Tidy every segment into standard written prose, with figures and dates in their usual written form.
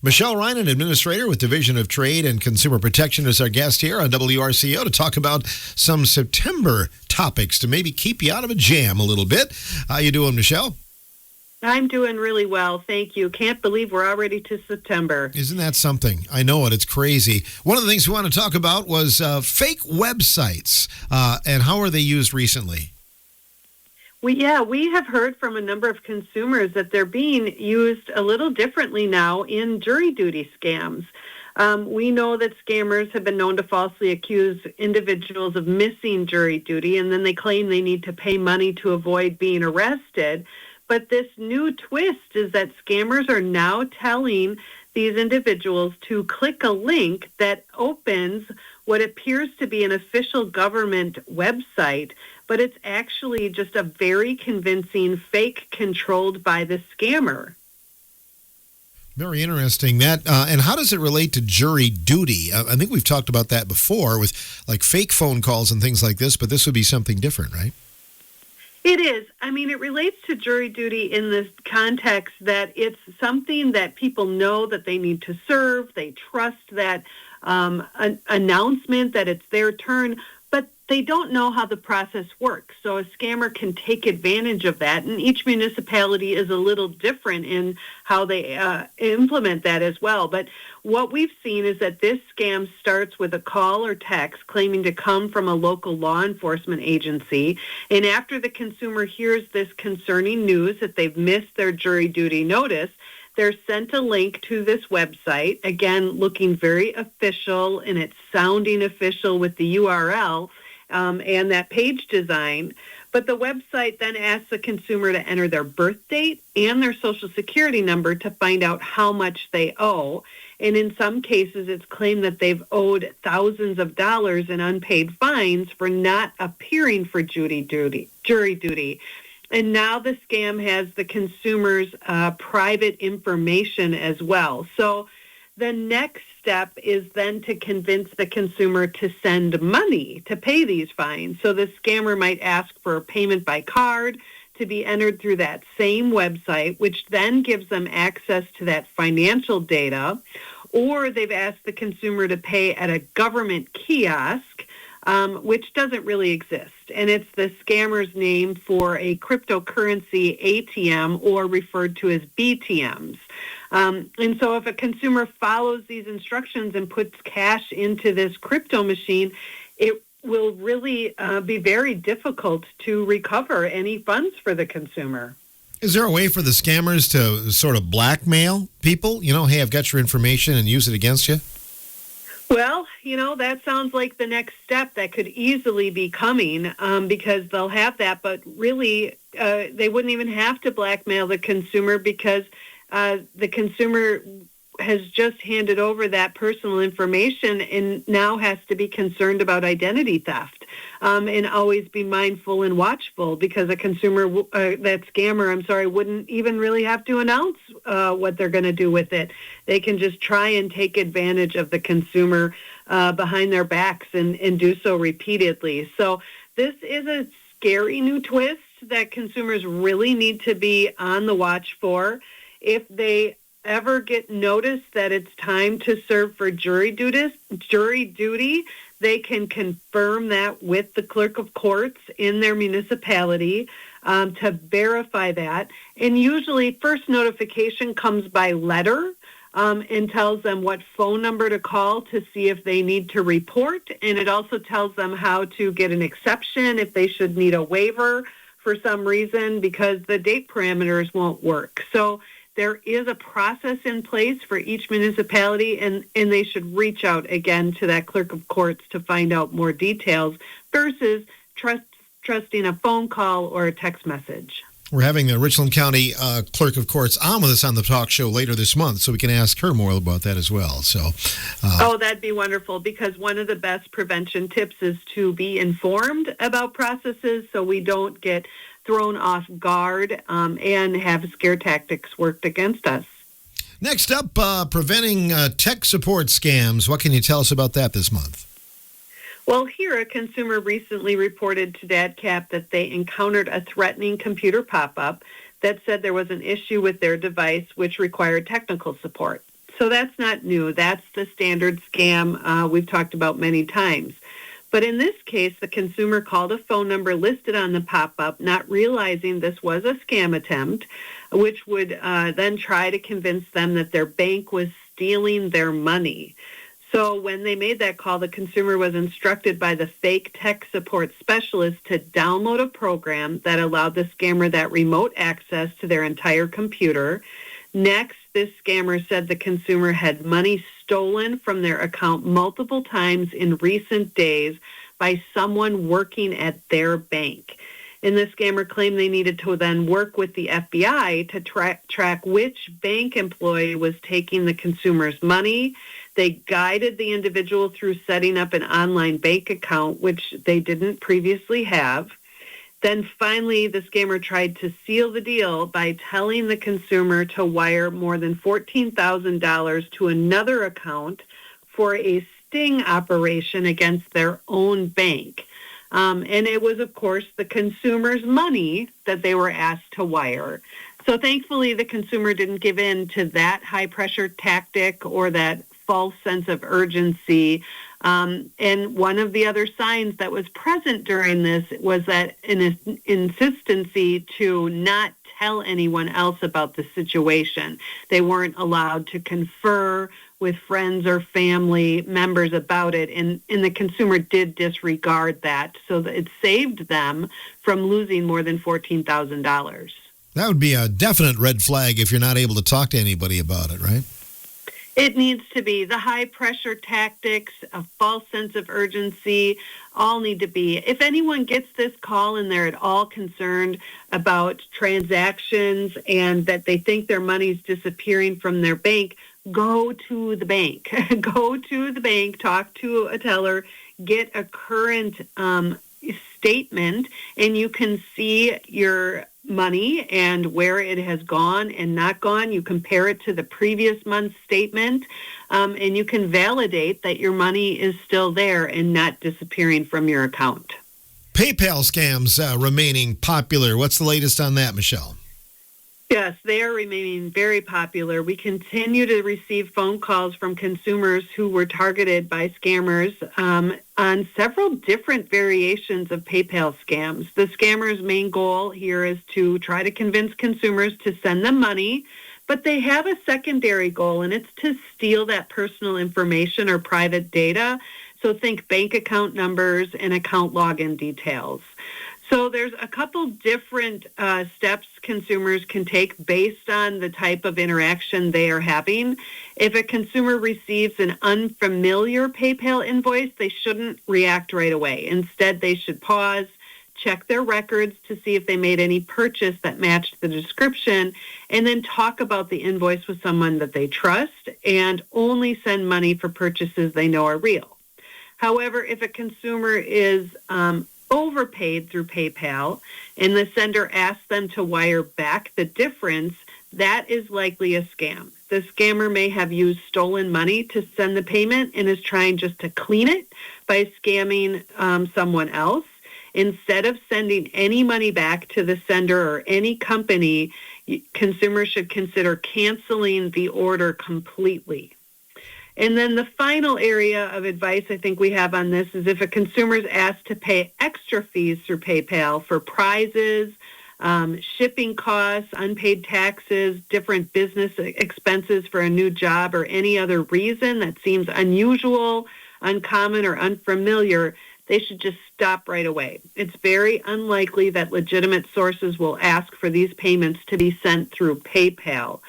Michelle Reinen, Administrator with Division of Trade and Consumer Protection, is our guest here on WRCO to talk about some September topics to maybe keep you out of a jam a little bit. How you doing, Michelle? I'm doing really well, thank you. Can't believe we're already to September. Isn't that something? I know it. It's crazy. One of the things we want to talk about was fake websites and how are they used recently? We have heard from a number of consumers that they're being used a little differently now in jury duty scams. We know that scammers have been known to falsely accuse individuals of missing jury duty, and then they claim they need to pay money to avoid being arrested. But this new twist is that scammers are now telling these individuals to click a link that opens what appears to be an official government website, but it's actually just a very convincing fake controlled by the scammer. Very interesting. That and how does it relate to jury duty? I think we've talked about that before with like fake phone calls and things like this, but this would be something different, right? It is. I mean, it relates to jury duty in the context that it's something that people know that they need to serve. They trust that an announcement that it's their turn, but they don't know how the process works. So a scammer can take advantage of that, and each municipality is a little different in how they implement that as well. But what we've seen is that this scam starts with a call or text claiming to come from a local law enforcement agency, and after the consumer hears this concerning news that they've missed their jury duty notice, they're sent a link to this website, again, looking very official, and it's sounding official with the URL and that page design. But the website then asks the consumer to enter their birth date and their Social Security number to find out how much they owe. And in some cases, it's claimed that they've owed thousands of dollars in unpaid fines for not appearing for jury duty. And now the scam has the consumer's private information as well. So the next step is then to convince the consumer to send money to pay these fines. So the scammer might ask for a payment by card to be entered through that same website, which then gives them access to that financial data. Or they've asked the consumer to pay at a government kiosk, which doesn't really exist. And it's the scammer's name for a cryptocurrency ATM, or referred to as BTMs. And so if a consumer follows these instructions and puts cash into this crypto machine, it will really be very difficult to recover any funds for the consumer. Is there a way for the scammers to sort of blackmail people? You know, hey, I've got your information, and use it against you? Well, that sounds like the next step that could easily be coming because they'll have that. But really, they wouldn't even have to blackmail the consumer because the consumer has just handed over that personal information and now has to be concerned about identity theft and always be mindful and watchful because a consumer, that scammer, wouldn't even really have to announce what they're going to do with it. They can just try and take advantage of the consumer behind their backs and do so repeatedly. So this is a scary new twist that consumers really need to be on the watch for. If they ever get notice that it's time to serve for jury duty, they can confirm that with the clerk of courts in their municipality to verify that. And usually first notification comes by letter and tells them what phone number to call to see if they need to report. And it also tells them how to get an exception if they should need a waiver for some reason because the date parameters won't work. So there is a process in place for each municipality, and they should reach out again to that clerk of courts to find out more details versus trusting a phone call or a text message. We're having the Richland County Clerk of Courts on with us on the talk show later this month, so we can ask her more about that as well. So, that'd be wonderful, because one of the best prevention tips is to be informed about processes so we don't get thrown off guard and have scare tactics worked against us. Next up, preventing tech support scams. What can you tell us about that this month? Well, here, a consumer recently reported to DADCAP that they encountered a threatening computer pop-up that said there was an issue with their device which required technical support. So that's not new. That's the standard scam we've talked about many times. But in this case, the consumer called a phone number listed on the pop-up, not realizing this was a scam attempt, which would then try to convince them that their bank was stealing their money. So when they made that call, the consumer was instructed by the fake tech support specialist to download a program that allowed the scammer that remote access to their entire computer. Next, this scammer said the consumer had money stolen from their account multiple times in recent days by someone working at their bank. And the scammer claimed they needed to then work with the FBI to track which bank employee was taking the consumer's money. They guided the individual through setting up an online bank account, which they didn't previously have. Then finally, the scammer tried to seal the deal by telling the consumer to wire more than $14,000 to another account for a sting operation against their own bank. And it was, of course, the consumer's money that they were asked to wire. So thankfully, the consumer didn't give in to that high-pressure tactic or that false sense of urgency. And one of the other signs that was present during this was that an insistency to not tell anyone else about the situation. They weren't allowed to confer with friends or family members about it, and the consumer did disregard that, so that it saved them from losing more than $14,000. That would be a definite red flag if you're not able to talk to anybody about it, right? It needs to be. The high-pressure tactics, a false sense of urgency, all need to be. If anyone gets this call and they're at all concerned about transactions and that they think their money's disappearing from their bank, go to the bank. Go to the bank, talk to a teller, get a current statement, and you can see your money and where it has gone and not gone. You compare it to the previous month's statement, and you can validate that your money is still there and not disappearing from your account. PayPal scams remaining popular. What's the latest on that, Michelle? Yes, they are remaining very popular. We continue to receive phone calls from consumers who were targeted by scammers on several different variations of PayPal scams. The scammer's main goal here is to try to convince consumers to send them money, but they have a secondary goal, and it's to steal that personal information or private data. So think bank account numbers and account login details. So there's a couple different steps consumers can take based on the type of interaction they are having. If a consumer receives an unfamiliar PayPal invoice, they shouldn't react right away. Instead, they should pause, check their records to see if they made any purchase that matched the description, and then talk about the invoice with someone that they trust and only send money for purchases they know are real. However, if a consumer is overpaid through PayPal and the sender asks them to wire back the difference, that is likely a scam. The scammer may have used stolen money to send the payment and is trying just to clean it by scamming someone else. Instead of sending any money back to the sender or any company, consumers should consider canceling the order completely. And then the final area of advice I think we have on this is if a consumer is asked to pay extra fees through PayPal for prizes, shipping costs, unpaid taxes, different business expenses for a new job, or any other reason that seems unusual, uncommon, or unfamiliar, they should just stop right away. It's very unlikely that legitimate sources will ask for these payments to be sent through PayPal.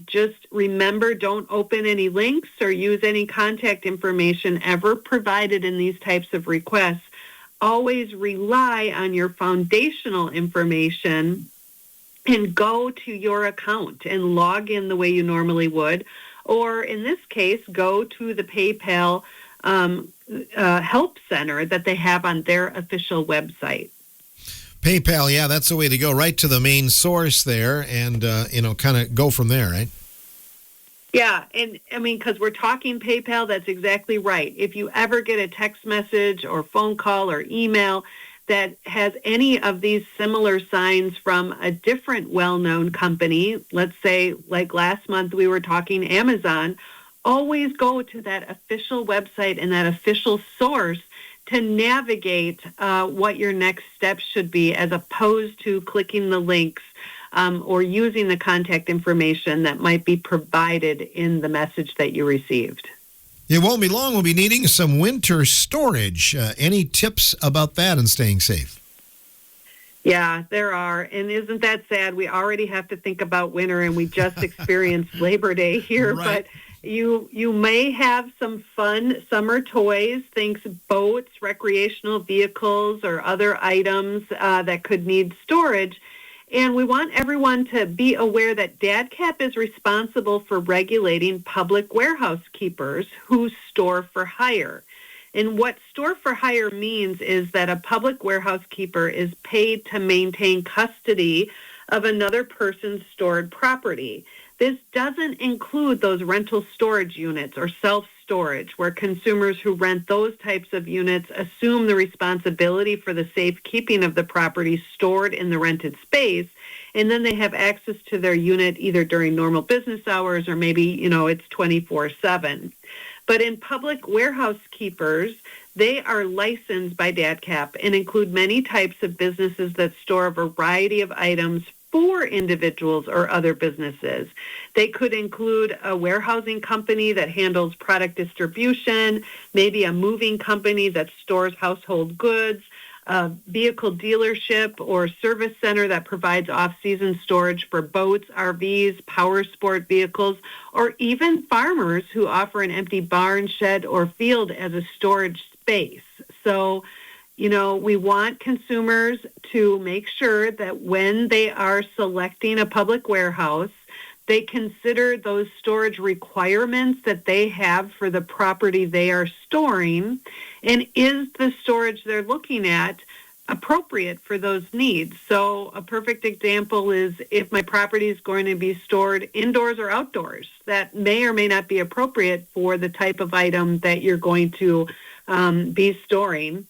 Just remember, don't open any links or use any contact information ever provided in these types of requests. Always rely on your foundational information and go to your account and log in the way you normally would. Or in this case, go to the PayPal help center that they have on their official website. PayPal, yeah, that's the way to go. Right to the main source there and, kind of go from there, right? Yeah, and because we're talking PayPal, that's exactly right. If you ever get a text message or phone call or email that has any of these similar signs from a different well-known company, let's say like last month we were talking Amazon, always go to that official website and that official source to navigate what your next steps should be, as opposed to clicking the links or using the contact information that might be provided in the message that you received. It won't be long. We'll be needing some winter storage. Any tips about that and staying safe? Yeah, there are. And isn't that sad? We already have to think about winter, and we just experienced Labor Day here. Right. But you may have some fun summer toys, things, boats, recreational vehicles, or other items that could need storage. And we want everyone to be aware that DADCAP is responsible for regulating public warehouse keepers who store for hire. And what store for hire means is that a public warehouse keeper is paid to maintain custody of another person's stored property. This doesn't include those rental storage units or self-storage, where consumers who rent those types of units assume the responsibility for the safekeeping of the property stored in the rented space, and then they have access to their unit either during normal business hours or maybe, it's 24/7. But in public warehouse keepers, they are licensed by DADCAP and include many types of businesses that store a variety of items for individuals or other businesses. They could include a warehousing company that handles product distribution, maybe a moving company that stores household goods, a vehicle dealership or service center that provides off-season storage for boats, RVs, power sport vehicles, or even farmers who offer an empty barn, shed, or field as a storage space. So, we want consumers to make sure that when they are selecting a public warehouse, they consider those storage requirements that they have for the property they are storing, and is the storage they're looking at appropriate for those needs. So a perfect example is if my property is going to be stored indoors or outdoors, that may or may not be appropriate for the type of item that you're going to be storing.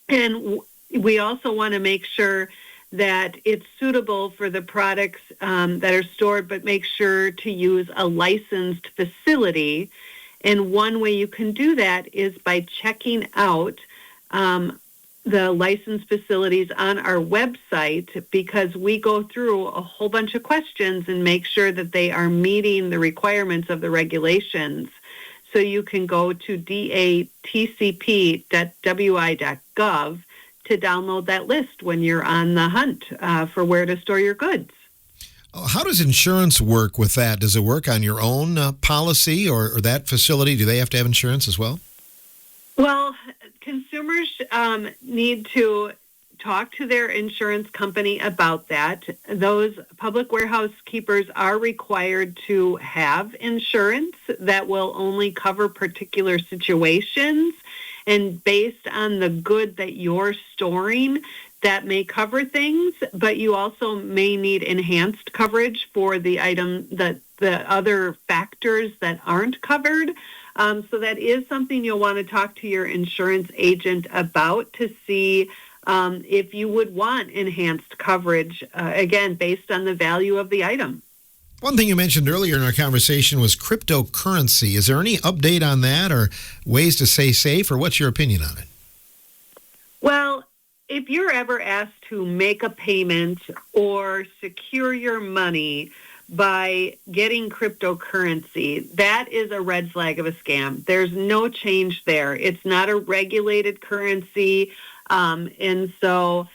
And we also want to make sure that it's suitable for the products that are stored, but make sure to use a licensed facility. And one way you can do that is by checking out the licensed facilities on our website, because we go through a whole bunch of questions and make sure that they are meeting the requirements of the regulations. So you can go to datcp.wi.gov to download that list when you're on the hunt for where to store your goods. How does insurance work with that? Does it work on your own policy or that facility? Do they have to have insurance as well? Well, consumers need to talk to their insurance company about that. Those public warehouse keepers are required to have insurance that will only cover particular situations. And based on the good that you're storing, that may cover things, but you also may need enhanced coverage for the item, the other factors that aren't covered. So that is something you'll want to talk to your insurance agent about to see if you would want enhanced coverage, again, based on the value of the item. One thing you mentioned earlier in our conversation was cryptocurrency. Is there any update on that or ways to stay safe, or what's your opinion on it? Well, if you're ever asked to make a payment or secure your money by getting cryptocurrency, that is a red flag of a scam. There's no change there. It's not a regulated currency, and so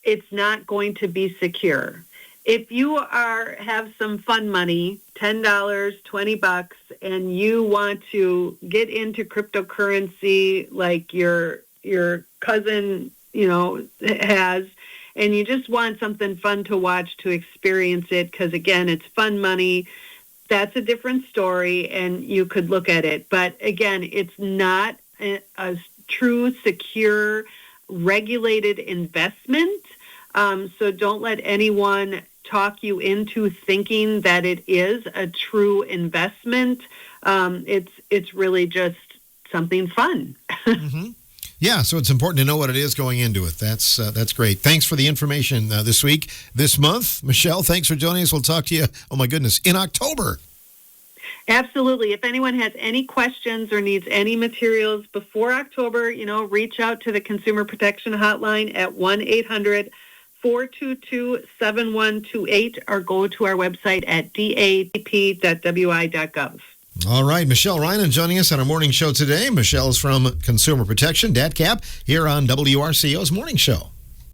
it's not going to be secure. If you have some fun money, $10, $20, and you want to get into cryptocurrency like your cousin, has, and you just want something fun to watch, to experience it, because again, it's fun money, that's a different story, and you could look at it. But again, it's not a true, secure, regulated investment. So don't let anyone talk you into thinking that it is a true investment. It's really just something fun. Mm-hmm. Yeah, so it's important to know what it is going into it. That's great. Thanks for the information this week, this month. Michelle, thanks for joining us. We'll talk to you, oh my goodness, in October. Absolutely. If anyone has any questions or needs any materials before October, reach out to the Consumer Protection Hotline at 1-800-422-7128 or go to our website at datp.wi.gov. All right, Michelle Reinen joining us on our morning show today. Michelle's from Consumer Protection, DATCAP, here on WRCO's Morning Show.